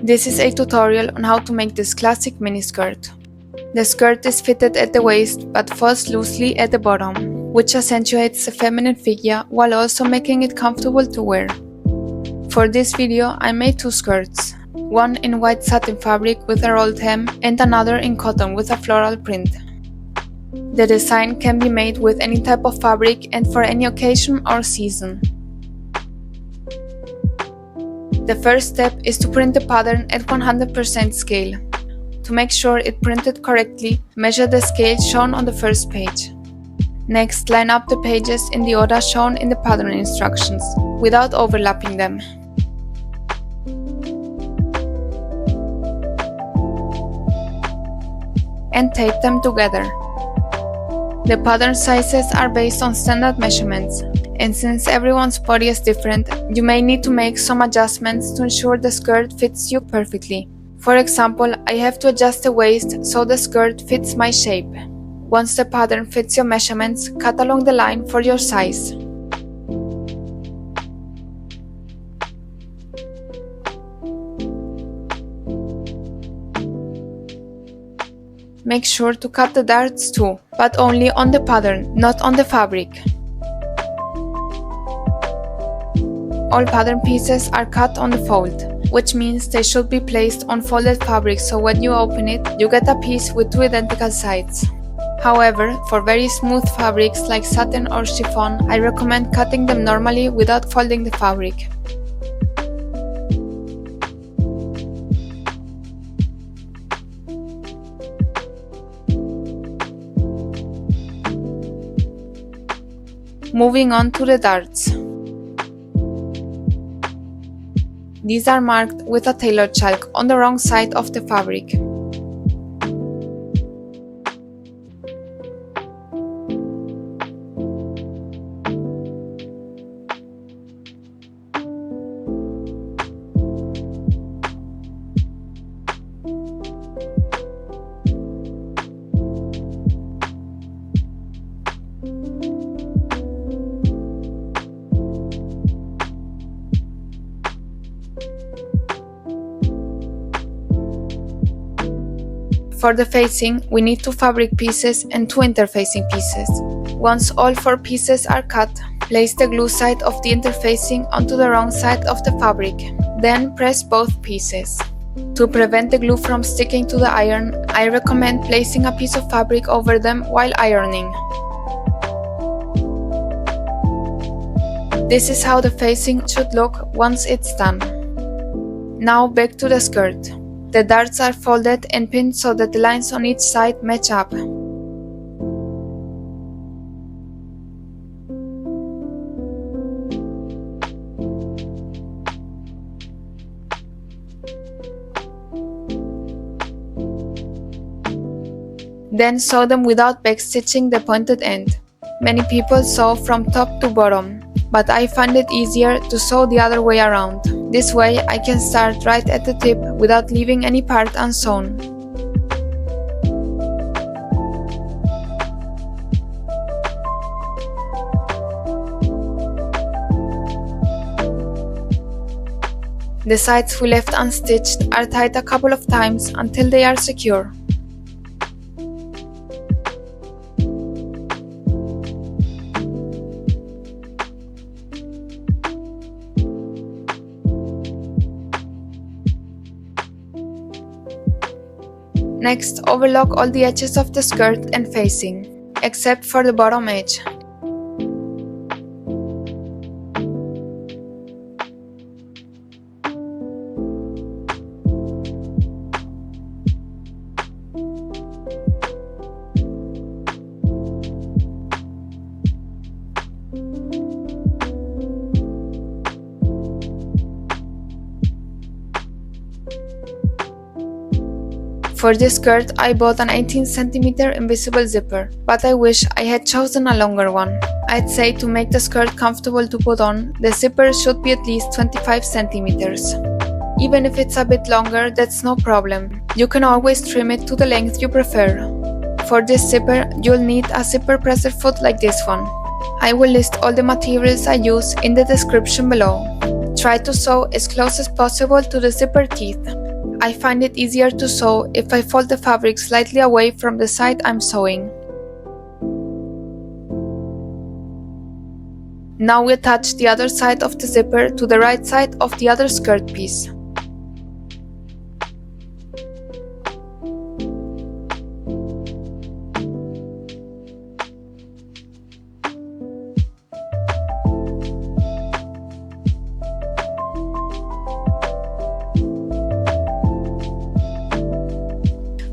This is a tutorial on how to make this classic miniskirt. The skirt is fitted at the waist but falls loosely at the bottom, which accentuates the feminine figure while also making it comfortable to wear. For this video I made two skirts, one in white satin fabric with a rolled hem and another in cotton with a floral print. The design can be made with any type of fabric and for any occasion or season. The first step is to print the pattern at 100% scale. To make sure it printed correctly, measure the scale shown on the first page. Next, line up the pages in the order shown in the pattern instructions, without overlapping them. And tape them together. The pattern sizes are based on standard measurements, and since everyone's body is different, you may need to make some adjustments to ensure the skirt fits you perfectly. For example, I have to adjust the waist so the skirt fits my shape. Once the pattern fits your measurements, cut along the line for your size. Make sure to cut the darts too, but only on the pattern, not on the fabric. All pattern pieces are cut on the fold, which means they should be placed on folded fabric so when you open it, you get a piece with two identical sides. However, for very smooth fabrics like satin or chiffon, I recommend cutting them normally without folding the fabric. Moving on to the darts. These are marked with a tailored chalk on the wrong side of the fabric. For the facing, we need two fabric pieces and two interfacing pieces. Once all four pieces are cut, place the glue side of the interfacing onto the wrong side of the fabric. Then press both pieces. To prevent the glue from sticking to the iron, I recommend placing a piece of fabric over them while ironing. This is how the facing should look once it's done. Now back to the skirt. The darts are folded and pinned so that the lines on each side match up. Then sew them without backstitching the pointed end. Many people sew from top to bottom, but I find it easier to sew the other way around. This way I can start right at the tip without leaving any part unsewn. The sides we left unstitched are tied a couple of times until they are secure. Next, overlock all the edges of the skirt and facing, except for the bottom edge. For this skirt, I bought an 18 cm invisible zipper, but I wish I had chosen a longer one. I'd say to make the skirt comfortable to put on, the zipper should be at least 25 cm. Even if it's a bit longer, that's no problem. You can always trim it to the length you prefer. For this zipper, you'll need a zipper presser foot like this one. I will list all the materials I use in the description below. Try to sew as close as possible to the zipper teeth. I find it easier to sew if I fold the fabric slightly away from the side I'm sewing. Now we attach the other side of the zipper to the right side of the other skirt piece.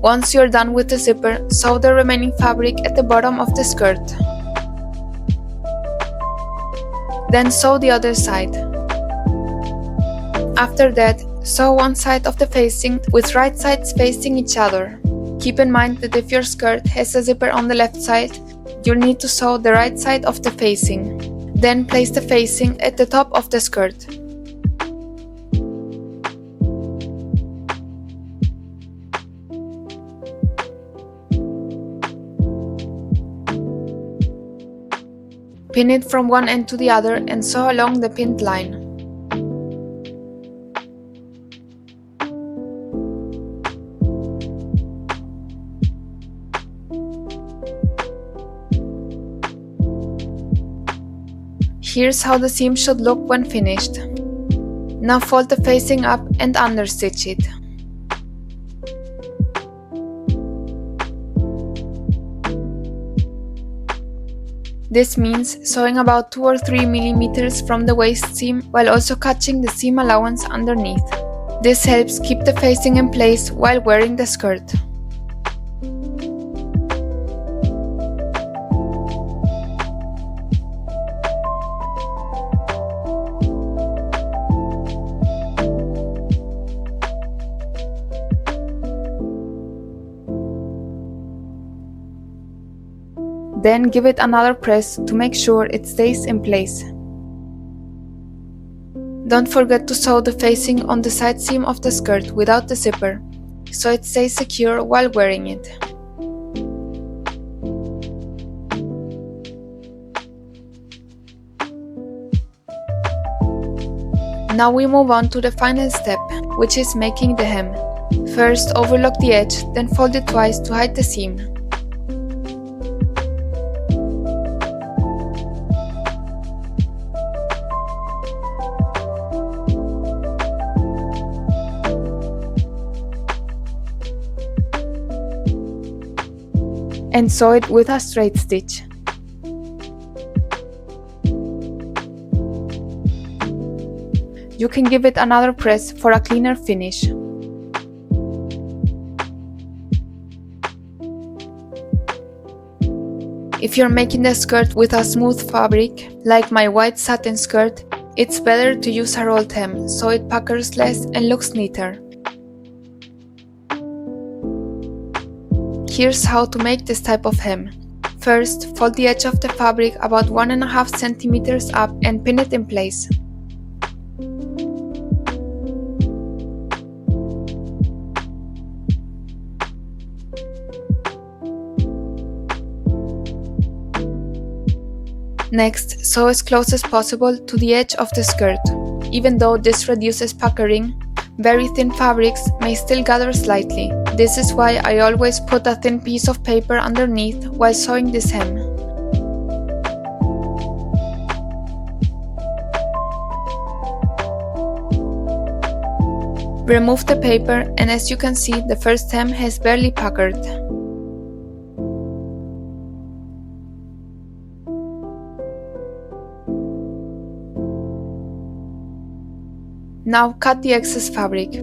Once you're done with the zipper, sew the remaining fabric at the bottom of the skirt. Then sew the other side. After that, sew one side of the facing with right sides facing each other. Keep in mind that if your skirt has a zipper on the left side, you'll need to sew the right side of the facing. Then place the facing at the top of the skirt. Pin it from one end to the other and sew along the pinned line. Here's how the seam should look when finished. Now fold the facing up and understitch it. This means sewing about 2 or 3 mm from the waist seam while also catching the seam allowance underneath. This helps keep the facing in place while wearing the skirt. Then give it another press to make sure it stays in place. Don't forget to sew the facing on the side seam of the skirt without the zipper, so it stays secure while wearing it. Now we move on to the final step, which is making the hem. First overlock the edge, then fold it twice to hide the seam. And sew it with a straight stitch. You can give it another press for a cleaner finish. If you're making the skirt with a smooth fabric, like my white satin skirt, it's better to use a rolled hem so it puckers less and looks neater. Here's how to make this type of hem. First, fold the edge of the fabric about 1.5 cm up and pin it in place. Next, sew as close as possible to the edge of the skirt. Even though this reduces puckering, very thin fabrics may still gather slightly. This is why I always put a thin piece of paper underneath while sewing this hem. Remove the paper, and as you can see, the first hem has barely puckered. Now cut the excess fabric.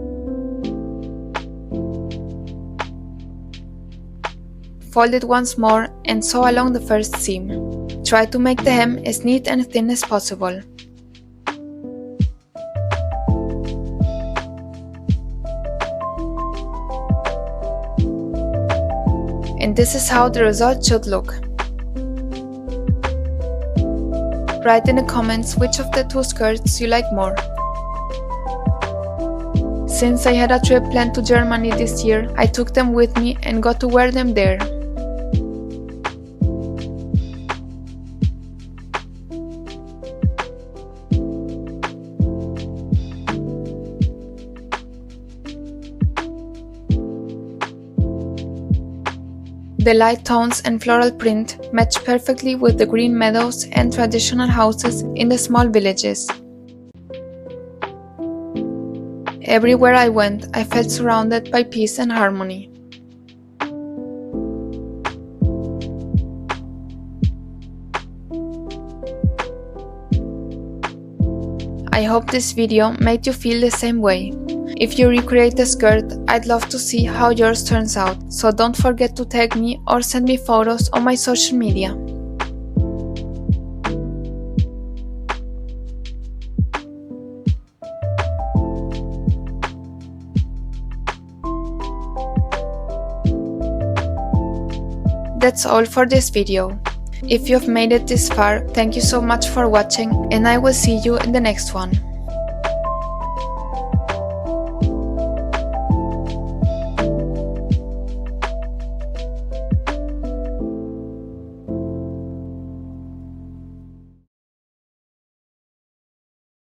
Fold it once more and sew along the first seam. Try to make the hem as neat and thin as possible. And this is how the result should look. Write in the comments which of the two skirts you like more. Since I had a trip planned to Germany this year, I took them with me and got to wear them there. The light tones and floral print match perfectly with the green meadows and traditional houses in the small villages. Everywhere I went, I felt surrounded by peace and harmony. I hope this video made you feel the same way. If you recreate a skirt, I'd love to see how yours turns out, so don't forget to tag me or send me photos on my social media. That's all for this video. If you've made it this far, thank you so much for watching, and I will see you in the next one.